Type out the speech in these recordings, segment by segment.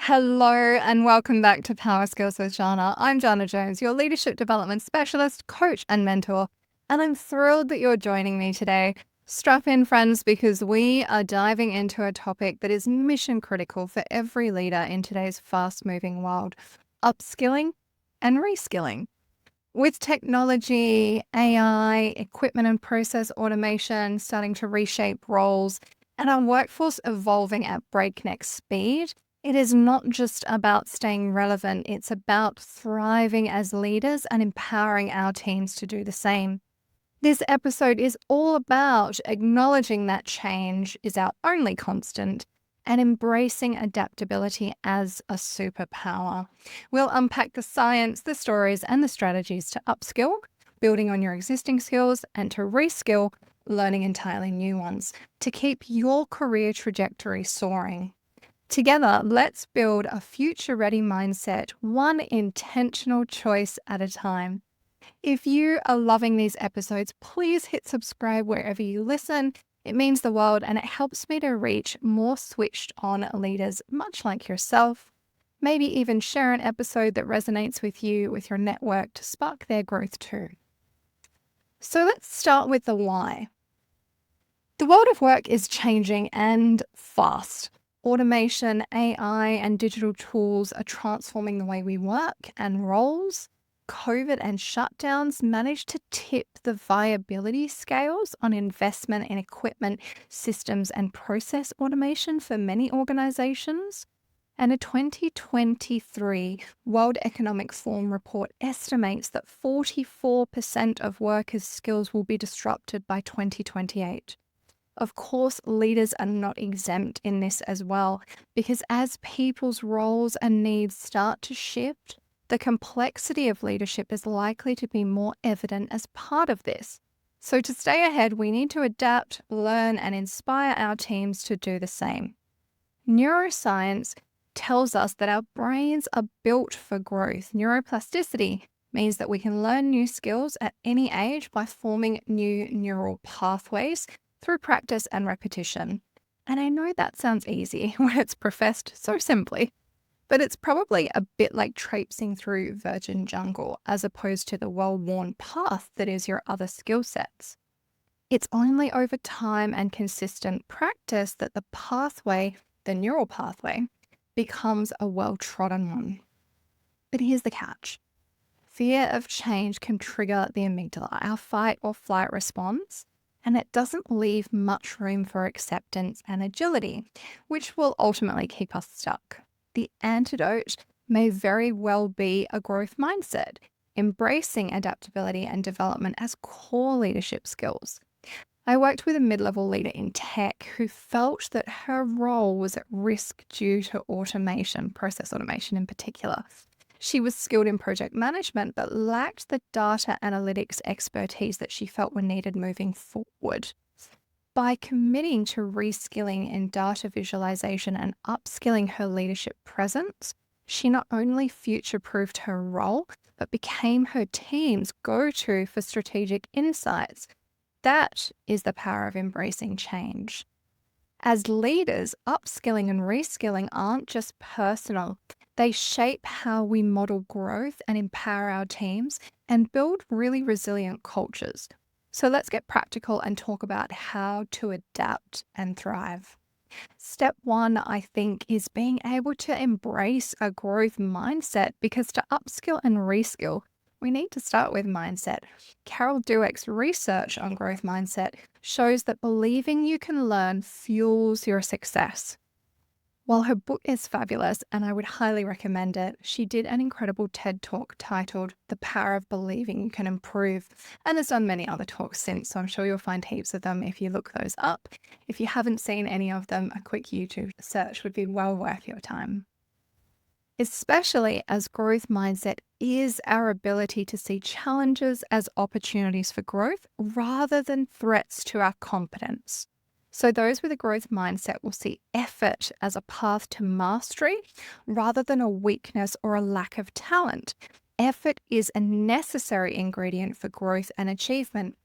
Hello and welcome back to Power Skills with Janna. I'm Janna Jones, your leadership development specialist, coach, and mentor, and I'm thrilled that you're joining me today. Strap in, friends, because we are diving into a topic that is mission critical for every leader in today's fast-moving world: upskilling and reskilling. With technology, AI, equipment and process automation starting to reshape roles, and our workforce evolving at breakneck speed, it is not just about staying relevant, it's about thriving as leaders and empowering our teams to do the same. This episode is all about acknowledging that change is our only constant and embracing adaptability as a superpower. We'll unpack the science, the stories, and the strategies to upskill, building on your existing skills, and to reskill, learning entirely new ones, to keep your career trajectory soaring. Together, let's build a future-ready mindset, one intentional choice at a time. If you are loving these episodes, please hit subscribe wherever you listen. It means the world and it helps me to reach more switched on leaders, much like yourself. Maybe even share an episode that resonates with you, with your network, to spark their growth too. So let's start with the why. The world of work is changing and fast. Automation, AI, and digital tools are transforming the way we work and roles. COVID and shutdowns managed to tip the viability scales on investment in equipment, systems, and process automation for many organizations. And a 2023 World Economic Forum report estimates that 44% of workers' skills will be disrupted by 2028. Of course, leaders are not exempt in this as well, because as people's roles and needs start to shift, the complexity of leadership is likely to be more evident as part of this. So to stay ahead, we need to adapt, learn, and inspire our teams to do the same. Neuroscience tells us that our brains are built for growth. Neuroplasticity means that we can learn new skills at any age by forming new neural pathways through practice and repetition. And I know that sounds easy when it's professed so simply, but it's probably a bit like traipsing through virgin jungle as opposed to the well-worn path that is your other skill sets. It's only over time and consistent practice that the pathway, the neural pathway, becomes a well-trodden one. But here's the catch. Fear of change can trigger the amygdala, our fight or flight response, and it doesn't leave much room for acceptance and agility, which will ultimately keep us stuck. The antidote may very well be a growth mindset, embracing adaptability and development as core leadership skills. I worked with a mid-level leader in tech who felt that her role was at risk due to automation, process automation in particular. She was skilled in project management, but lacked the data analytics expertise that she felt were needed moving forward. By committing to reskilling in data visualization and upskilling her leadership presence, she not only future-proofed her role, but became her team's go-to for strategic insights. That is the power of embracing change. As leaders, upskilling and reskilling aren't just personal. They shape how we model growth and empower our teams and build really resilient cultures. So let's get practical and talk about how to adapt and thrive. Step one, I think, is being able to embrace a growth mindset, because to upskill and reskill, we need to start with mindset. Carol Dweck's research on growth mindset shows that believing you can learn fuels your success. While her book is fabulous and I would highly recommend it, she did an incredible TED Talk titled The Power of Believing You Can Improve, and has done many other talks since, so I'm sure you'll find heaps of them if you look those up. If you haven't seen any of them, a quick YouTube search would be well worth your time. Especially as growth mindset is our ability to see challenges as opportunities for growth rather than threats to our competence. So those with a growth mindset will see effort as a path to mastery rather than a weakness or a lack of talent. Effort is a necessary ingredient for growth and achievement.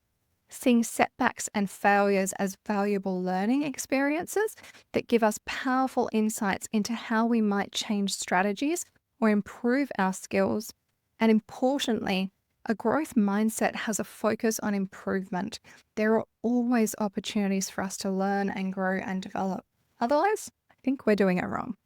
seeing setbacks and failures as valuable learning experiences that give us powerful insights into how we might change strategies or improve our skills. And importantly, a growth mindset has a focus on improvement. There are always opportunities for us to learn and grow and develop. Otherwise, I think we're doing it wrong.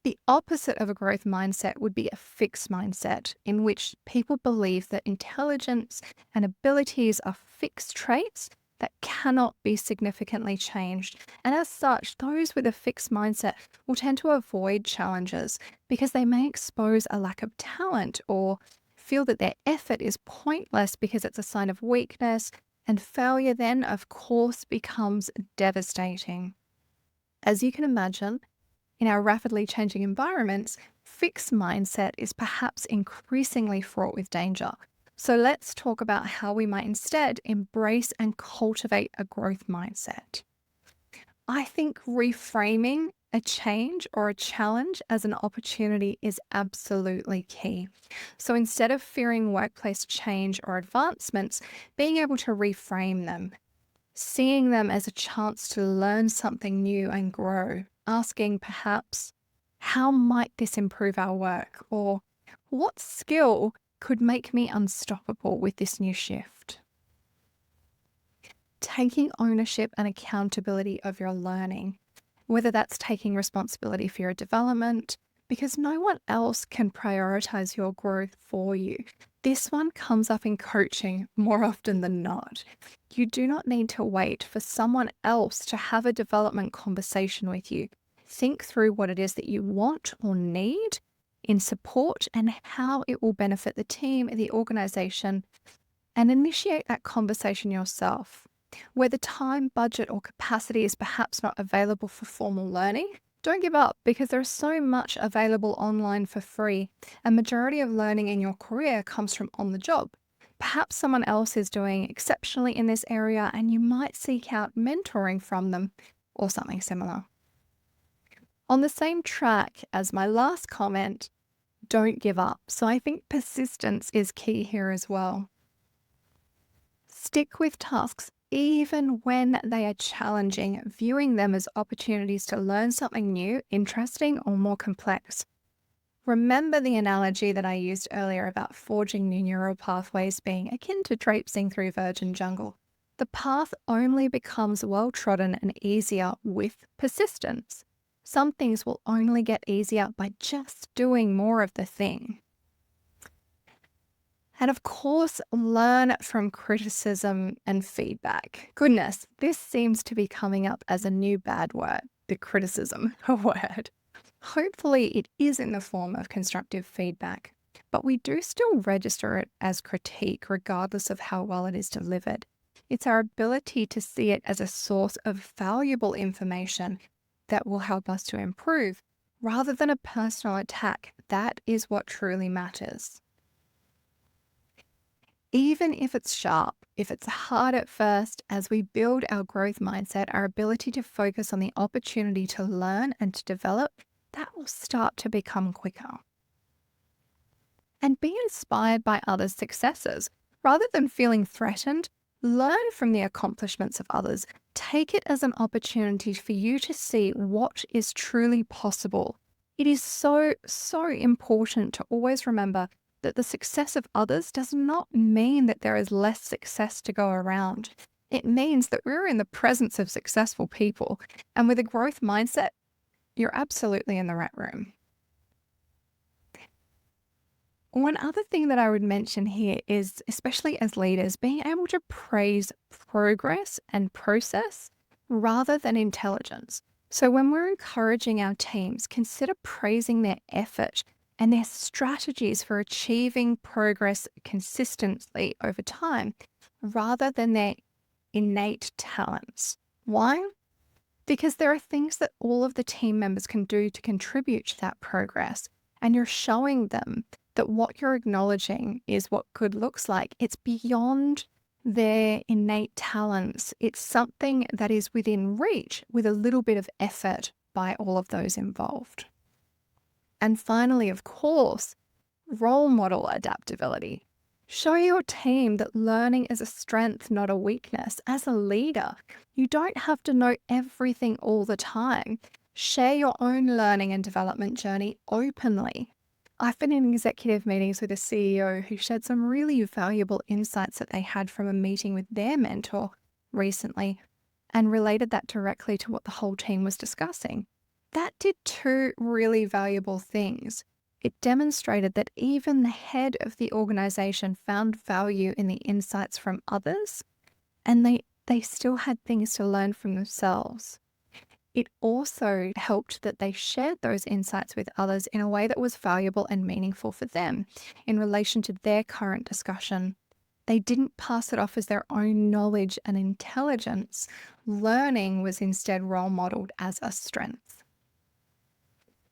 The opposite of a growth mindset would be a fixed mindset, in which people believe that intelligence and abilities are fixed traits that cannot be significantly changed. And as such, those with a fixed mindset will tend to avoid challenges because they may expose a lack of talent or feel that their effort is pointless because it's a sign of weakness, and failure then, of course, becomes devastating. As you can imagine, in our rapidly changing environments, fixed mindset is perhaps increasingly fraught with danger. So let's talk about how we might instead embrace and cultivate a growth mindset. I think reframing a change or a challenge as an opportunity is absolutely key. So instead of fearing workplace change or advancements, being able to reframe them, seeing them as a chance to learn something new and grow, asking perhaps, how might this improve our work? Or what skill could make me unstoppable with this new shift? Taking ownership and accountability of your learning, whether that's taking responsibility for your development, because no one else can prioritize your growth for you. This one comes up in coaching more often than not. You do not need to wait for someone else to have a development conversation with you. Think through what it is that you want or need in support and how it will benefit the team, the organization, and initiate that conversation yourself. Where the time, budget, or capacity is perhaps not available for formal learning, don't give up, because there's so much available online for free. A majority of learning in your career comes from on the job. Perhaps someone else is doing exceptionally in this area and you might seek out mentoring from them or something similar. On the same track as my last comment, don't give up. So I think persistence is key here as well. Stick with tasks even when they are challenging, viewing them as opportunities to learn something new, interesting, or more complex. Remember the analogy that I used earlier about forging new neural pathways being akin to traipsing through virgin jungle. The path only becomes well-trodden and easier with persistence. Some things will only get easier by just doing more of the thing. And of course, learn from criticism and feedback. Goodness, this seems to be coming up as a new bad word, the criticism word. Hopefully it is in the form of constructive feedback, but we do still register it as critique regardless of how well it is delivered. It's our ability to see it as a source of valuable information that will help us to improve, rather than a personal attack. That is what truly matters. Even if it's sharp, if it's hard at first, as we build our growth mindset, our ability to focus on the opportunity to learn and to develop, that will start to become quicker. And be inspired by others' successes. Rather than feeling threatened, learn from the accomplishments of others. Take it as an opportunity for you to see what is truly possible. It is so important to always remember that the success of others does not mean that there is less success to go around. It means that we're in the presence of successful people. And with a growth mindset, you're absolutely in the right room. One other thing that I would mention here is, especially as leaders, being able to praise progress and process rather than intelligence. So when we're encouraging our teams, consider praising their effort and their strategies for achieving progress consistently over time, rather than their innate talents. Why? Because there are things that all of the team members can do to contribute to that progress, and you're showing them that what you're acknowledging is what good looks like. It's beyond their innate talents. It's something that is within reach with a little bit of effort by all of those involved. And finally, of course, role model adaptability. Show your team that learning is a strength, not a weakness. As a leader, you don't have to know everything all the time. Share your own learning and development journey openly. I've been in executive meetings with a CEO who shared some really valuable insights that they had from a meeting with their mentor recently and related that directly to what the whole team was discussing. That did two really valuable things. It demonstrated that even the head of the organization found value in the insights from others, and they still had things to learn from themselves. It also helped that they shared those insights with others in a way that was valuable and meaningful for them in relation to their current discussion. They didn't pass it off as their own knowledge and intelligence. Learning was instead role modeled as a strength.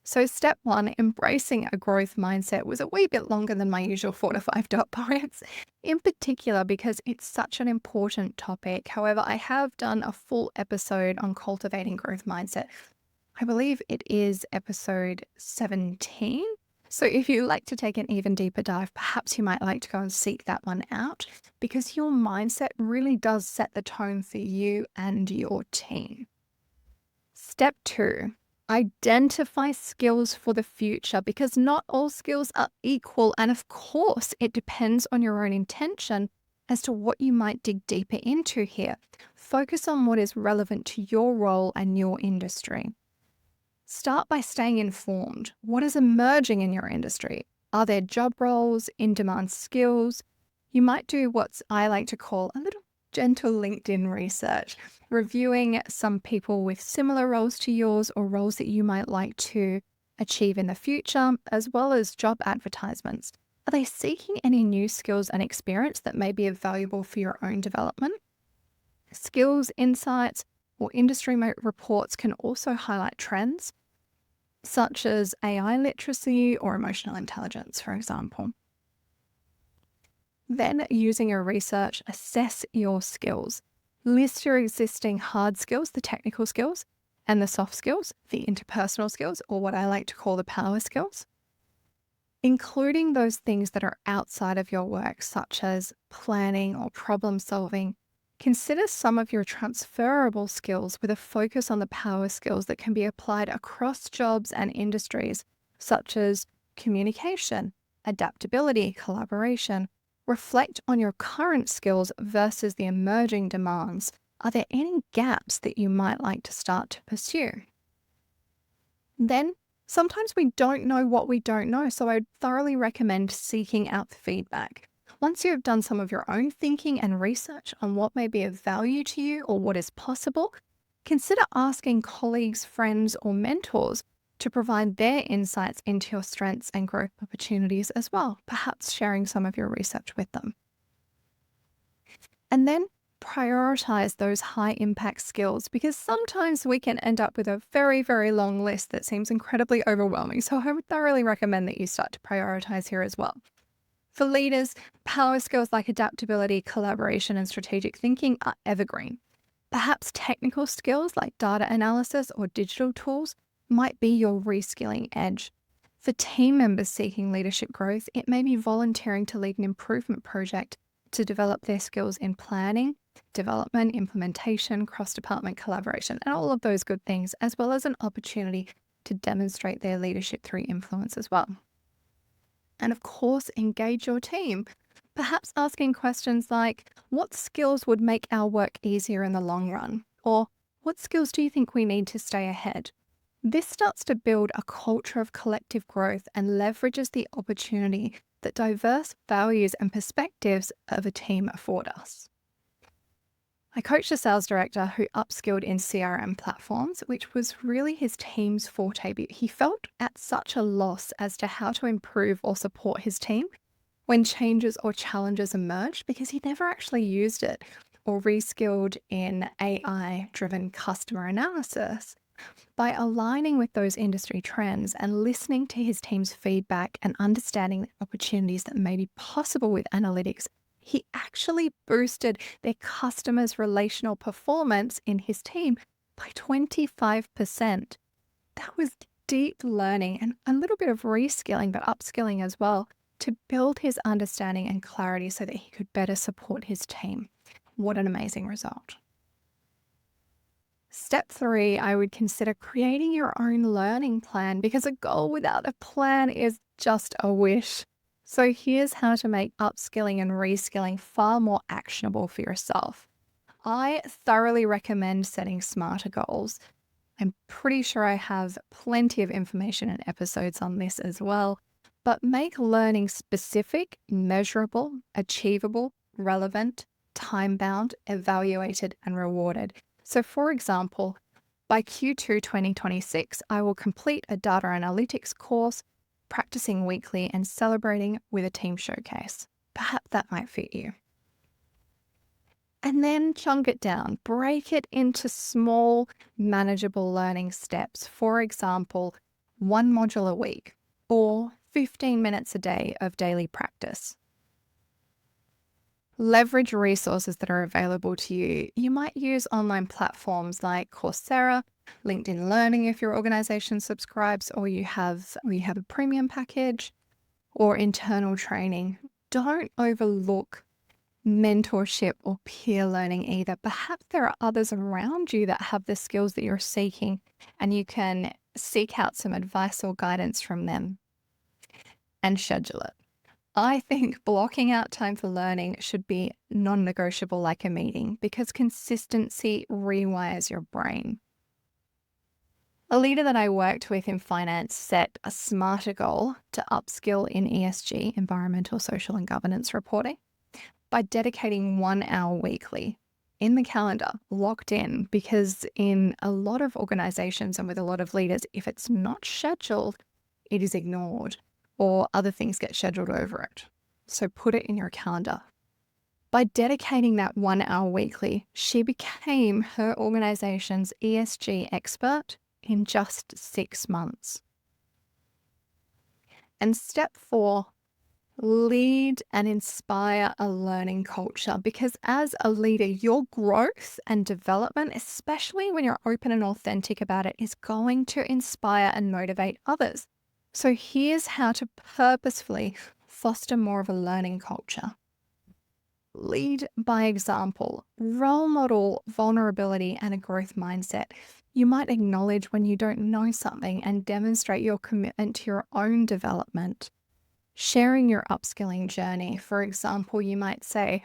So step one, embracing a growth mindset, was a wee bit longer than my usual 4 to 5 dot points, in particular because it's such an important topic. However, I have done a full episode on cultivating growth mindset. I believe it is episode 17. So if you like to take an even deeper dive, perhaps you might like to go and seek that one out, because your mindset really does set the tone for you and your team. Step two, identify skills for the future, because not all skills are equal. And of course, it depends on your own intention as to what you might dig deeper into here. Focus on what is relevant to your role and your industry. Start by staying informed. What is emerging in your industry? Are there job roles, in-demand skills? You might do what I like to call a little gentle LinkedIn research, reviewing some people with similar roles to yours or roles that you might like to achieve in the future, as well as job advertisements. Are they seeking any new skills and experience that may be valuable for your own development? Skills insights or industry reports can also highlight trends, such as AI literacy or emotional intelligence, for example. Then, using your research, assess your skills. List your existing hard skills, the technical skills, and the soft skills, the interpersonal skills, or what I like to call the power skills, including those things that are outside of your work, such as planning or problem solving. Consider some of your transferable skills with a focus on the power skills that can be applied across jobs and industries, such as communication, adaptability, collaboration. Reflect on your current skills versus the emerging demands. Are there any gaps that you might like to start to pursue? Then, sometimes we don't know what we don't know, so I'd thoroughly recommend seeking out the feedback. Once you have done some of your own thinking and research on what may be of value to you or what is possible, consider asking colleagues, friends, or mentors to provide their insights into your strengths and growth opportunities as well, perhaps sharing some of your research with them. And then prioritize those high impact skills, because sometimes we can end up with a very, very long list that seems incredibly overwhelming. So I would thoroughly recommend that you start to prioritize here as well. For leaders, power skills like adaptability, collaboration, and strategic thinking are evergreen. Perhaps technical skills like data analysis or digital tools might be your reskilling edge. For team members seeking leadership growth, it may be volunteering to lead an improvement project to develop their skills in planning, development, implementation, cross-department collaboration, and all of those good things, as well as an opportunity to demonstrate their leadership through influence as well. And of course, engage your team. Perhaps asking questions like, what skills would make our work easier in the long run? Or what skills do you think we need to stay ahead? This starts to build a culture of collective growth and leverages the opportunity that diverse values and perspectives of a team afford us. I coached a sales director who upskilled in CRM platforms, which was really his team's forte. But he felt at such a loss as to how to improve or support his team when changes or challenges emerged, because he never actually used it or reskilled in AI-driven customer analysis. By aligning with those industry trends and listening to his team's feedback and understanding the opportunities that may be possible with analytics, he actually boosted their customers' relational performance in his team by 25%. That was deep learning and a little bit of reskilling, but upskilling as well, to build his understanding and clarity so that he could better support his team. What an amazing result. Step 3, I would consider creating your own learning plan, because a goal without a plan is just a wish. So here's how to make upskilling and reskilling far more actionable for yourself. I thoroughly recommend setting smarter goals. I'm pretty sure I have plenty of information and episodes on this as well, but make learning specific, measurable, achievable, relevant, time-bound, evaluated, and rewarded. So for example, by Q2 2026, I will complete a data analytics course, practicing weekly and celebrating with a team showcase. Perhaps that might fit you. And then chunk it down, break it into small, manageable learning steps. For example, 1 module a week or 15 minutes a day of daily practice. Leverage resources that are available to you. You might use online platforms like Coursera, LinkedIn Learning if your organization subscribes, or you have a premium package, or internal training. Don't overlook mentorship or peer learning either. Perhaps there are others around you that have the skills that you're seeking, and you can seek out some advice or guidance from them. And schedule it. I think blocking out time for learning should be non-negotiable, like a meeting, because consistency rewires your brain. A leader that I worked with in finance set a smarter goal to upskill in ESG, environmental, social, and governance reporting, by dedicating 1 hour weekly in the calendar, locked in, because in a lot of organizations and with a lot of leaders, if it's not scheduled, it is ignored or other things get scheduled over it. So put it in your calendar. By dedicating that 1 hour weekly, she became her organization's ESG expert in just 6 months. And step 4, lead and inspire a learning culture, because as a leader, your growth and development, especially when you're open and authentic about it, is going to inspire and motivate others. So here's how to purposefully foster more of a learning culture. Lead by example, role model vulnerability and a growth mindset. You might acknowledge when you don't know something and demonstrate your commitment to your own development. Sharing your upskilling journey. For example, you might say,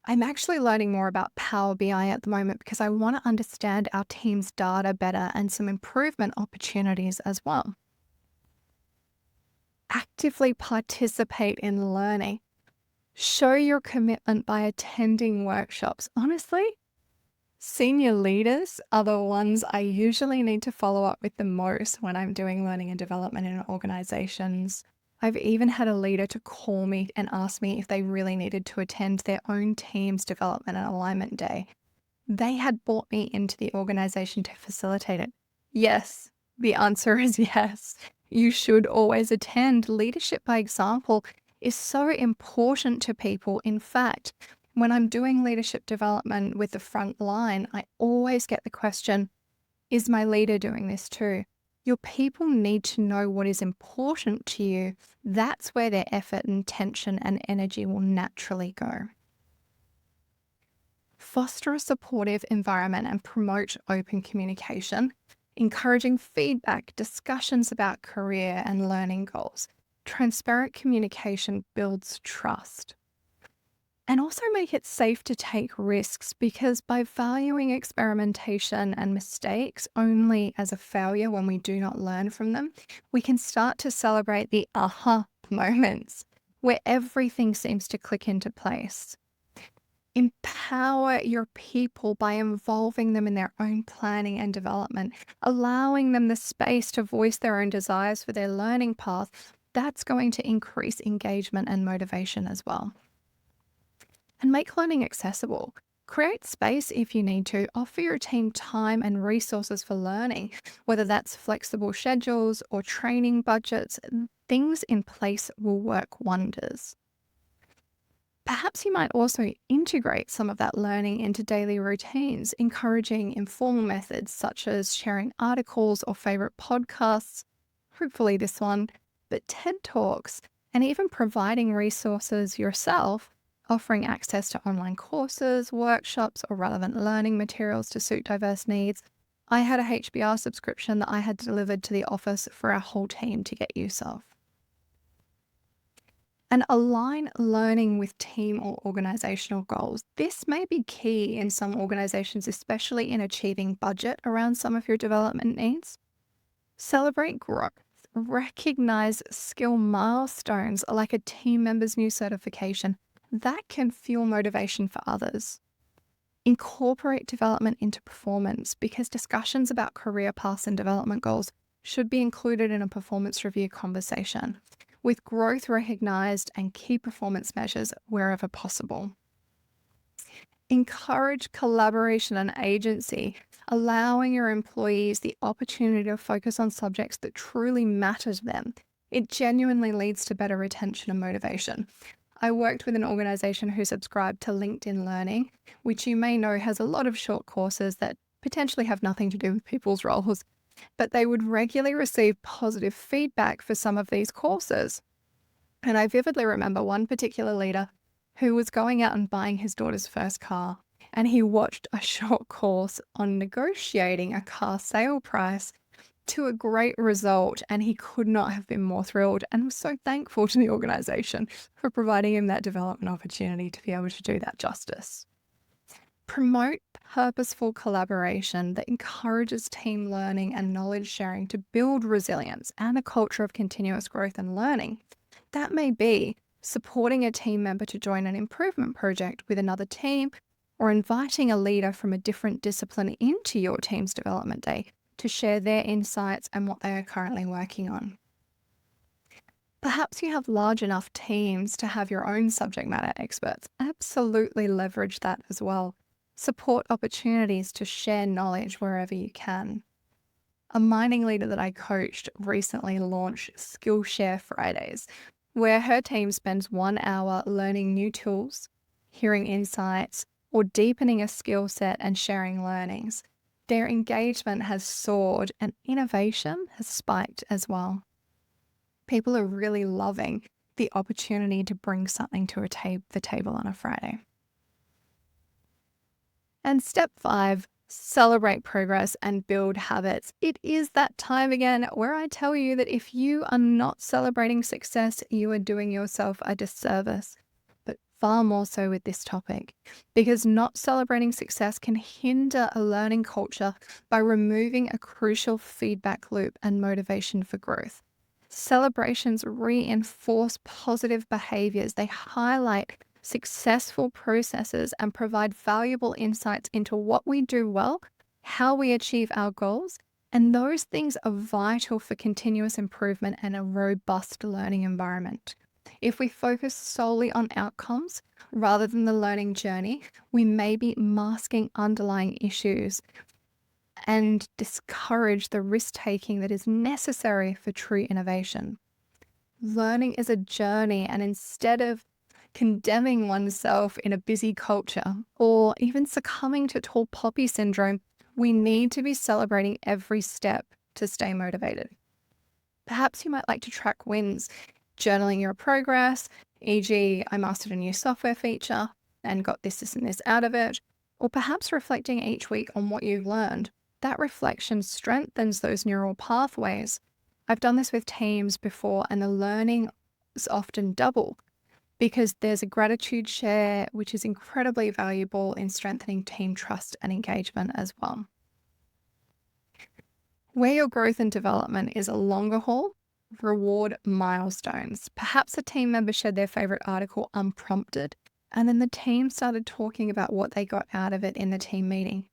I'm actually learning more about Power BI at the moment because I want to understand our team's data better and some improvement opportunities as well. Actively participate in learning. Show your commitment by attending workshops. Honestly, senior leaders are the ones I usually need to follow up with the most when I'm doing learning and development in organizations. I've even had a leader to call me and ask me if they really needed to attend their own team's development and alignment day. They had brought me into the organization to facilitate it. Yes, the answer is yes. You should always attend. Leadership by example is so important to people. In fact, when I'm doing leadership development with the front line, I always get the question, is my leader doing this too? Your people need to know what is important to you. That's where their effort and attention and energy will naturally go. Foster a supportive environment and promote open communication, encouraging feedback, discussions about career and learning goals. Transparent communication builds trust. And also make it safe to take risks, because by valuing experimentation and mistakes only as a failure when we do not learn from them, we can start to celebrate the aha moments where everything seems to click into place. Empower your people by involving them in their own planning and development, allowing them the space to voice their own desires for their learning path. That's going to increase engagement and motivation as well. And make learning accessible. Create space if you need to. Offer your team time and resources for learning, whether that's flexible schedules or training budgets. Things in place will work wonders. Perhaps you might also integrate some of that learning into daily routines, encouraging informal methods such as sharing articles or favorite podcasts, hopefully this one, but TED Talks, and even providing resources yourself, offering access to online courses, workshops, or relevant learning materials to suit diverse needs. I had a HBR subscription that I had delivered to the office for our whole team to get use of. And align learning with team or organizational goals. This may be key in some organizations, especially in achieving budget around some of your development needs. Celebrate growth. Recognize skill milestones like a team member's new certification. That can fuel motivation for others. Incorporate development into performance because discussions about career paths and development goals should be included in a performance review conversation, with growth recognized and key performance measures wherever possible. Encourage collaboration and agency, allowing your employees the opportunity to focus on subjects that truly matter to them. It genuinely leads to better retention and motivation. I worked with an organization who subscribed to LinkedIn Learning, which you may know has a lot of short courses that potentially have nothing to do with people's roles, but they would regularly receive positive feedback for some of these courses. And I vividly remember one particular leader who was going out and buying his daughter's first car, and he watched a short course on negotiating a car sale price to a great result, and he could not have been more thrilled and was so thankful to the organization for providing him that development opportunity to be able to do that justice. Promote purposeful collaboration that encourages team learning and knowledge sharing to build resilience and a culture of continuous growth and learning. That may be supporting a team member to join an improvement project with another team, or inviting a leader from a different discipline into your team's development day to share their insights and what they are currently working on. Perhaps you have large enough teams to have your own subject matter experts. Absolutely leverage that as well. Support opportunities to share knowledge wherever you can. A mining leader that I coached recently launched Skillshare Fridays, where her team spends 1 hour learning new tools, hearing insights, or deepening a skill set and sharing learnings. Their engagement has soared and innovation has spiked as well. People are really loving the opportunity to bring something to the table on a Friday. And step 5, celebrate progress and build habits. It is that time again where I tell you that if you are not celebrating success, you are doing yourself a disservice, but far more so with this topic, because not celebrating success can hinder a learning culture by removing a crucial feedback loop and motivation for growth. Celebrations reinforce positive behaviors. They highlight successful processes and provide valuable insights into what we do well, how we achieve our goals, and those things are vital for continuous improvement and a robust learning environment. If we focus solely on outcomes rather than the learning journey, we may be masking underlying issues and discourage the risk-taking that is necessary for true innovation. Learning is a journey, and instead of condemning oneself in a busy culture or even succumbing to tall poppy syndrome, we need to be celebrating every step to stay motivated. Perhaps you might like to track wins, journaling your progress, e.g., I mastered a new software feature and got this, and this out of it, or perhaps reflecting each week on what you've learned. That reflection strengthens those neural pathways. I've done this with teams before, and the learning is often double because there's a gratitude share, which is incredibly valuable in strengthening team trust and engagement as well. Where your growth and development is a longer haul, reward milestones. Perhaps a team member shared their favorite article unprompted, and then the team started talking about what they got out of it in the team meeting.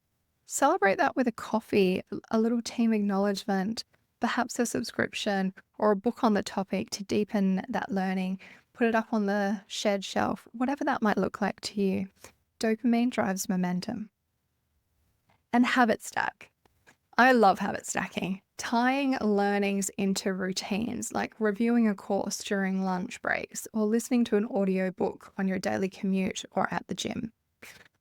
Celebrate that with a coffee, a little team acknowledgement, perhaps a subscription or a book on the topic to deepen that learning. Put it up on the shed shelf, whatever that might look like to you. Dopamine drives momentum. And habit stack. I love habit stacking. Tying learnings into routines, like reviewing a course during lunch breaks or listening to an audiobook on your daily commute or at the gym.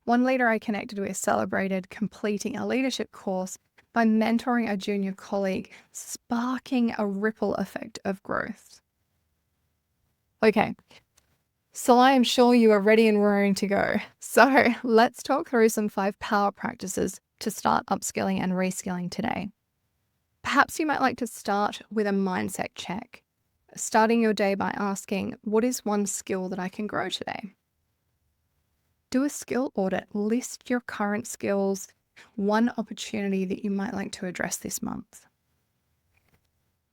One leader I connected with celebrated completing a leadership course by mentoring a junior colleague, sparking a ripple effect of growth. Okay, so I am sure you are ready and raring to go. So let's talk through some 5 power practices to start upskilling and reskilling today. Perhaps you might like to start with a mindset check, starting your day by asking, what is one skill that I can grow today? Do a skill audit, list your current skills, one opportunity that you might like to address this month.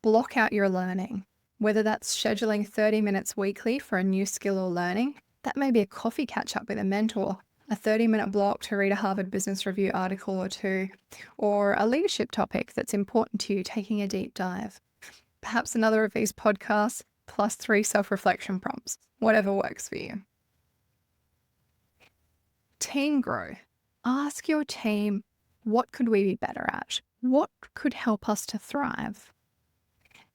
Block out your learning, whether that's scheduling 30 minutes weekly for a new skill or learning. That may be a coffee catch up with a mentor, a 30-minute block to read a Harvard Business Review article or two, or a leadership topic that's important to you, taking a deep dive. Perhaps another of these podcasts plus 3 self-reflection prompts, whatever works for you. Team growth. Ask your team, what could we be better at? What could help us to thrive?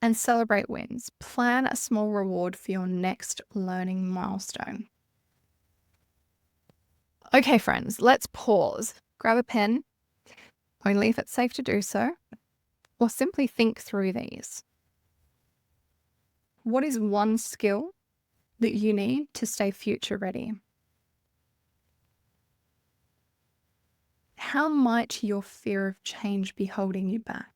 And celebrate wins. Plan a small reward for your next learning milestone. Okay, friends, let's pause. Grab a pen, only if it's safe to do so, or simply think through these. What is one skill that you need to stay future ready? How might your fear of change be holding you back?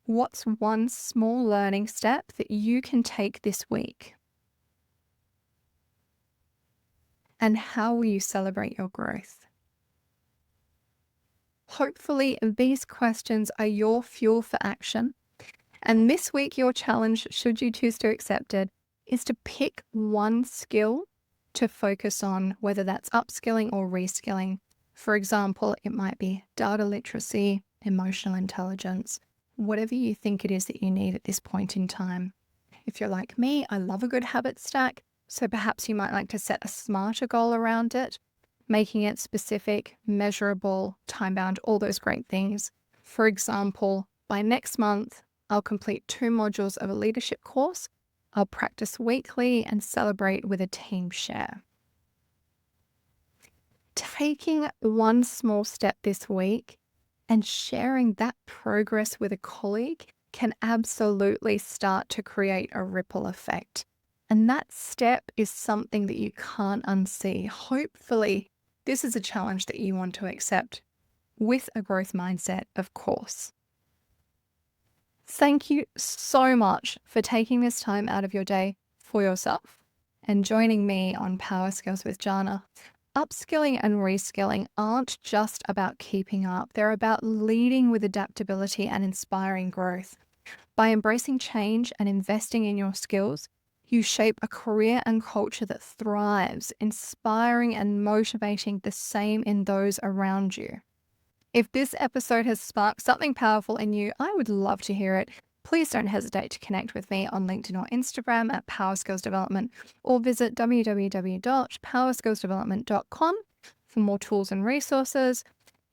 What's one small learning step that you can take this week? And how will you celebrate your growth? Hopefully, these questions are your fuel for action. And this week, your challenge, should you choose to accept it, is to pick one skill to focus on, whether that's upskilling or reskilling. For example, it might be data literacy, emotional intelligence, whatever you think it is that you need at this point in time. If you're like me, I love a good habit stack, so perhaps you might like to set a smarter goal around it, making it specific, measurable, time-bound, all those great things. For example, by next month, I'll complete 2 modules of a leadership course. I'll practice weekly and celebrate with a team share. Taking one small step this week and sharing that progress with a colleague can absolutely start to create a ripple effect. And that step is something that you can't unsee. Hopefully, this is a challenge that you want to accept with a growth mindset, of course. Thank you so much for taking this time out of your day for yourself and joining me on Power Skills with Janna. Upskilling and reskilling aren't just about keeping up. They're about leading with adaptability and inspiring growth. By embracing change and investing in your skills, you shape a career and culture that thrives, inspiring and motivating the same in those around you. If this episode has sparked something powerful in you, I would love to hear it. Please don't hesitate to connect with me on LinkedIn or Instagram at Power Skills Development, or visit www.powerskillsdevelopment.com for more tools and resources.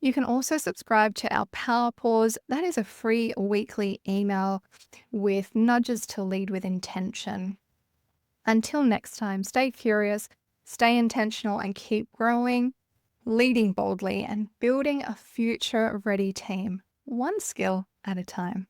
You can also subscribe to our Power Pause. That is a free weekly email with nudges to lead with intention. Until next time, stay curious, stay intentional, and keep growing, leading boldly, and building a future-ready team, one skill at a time.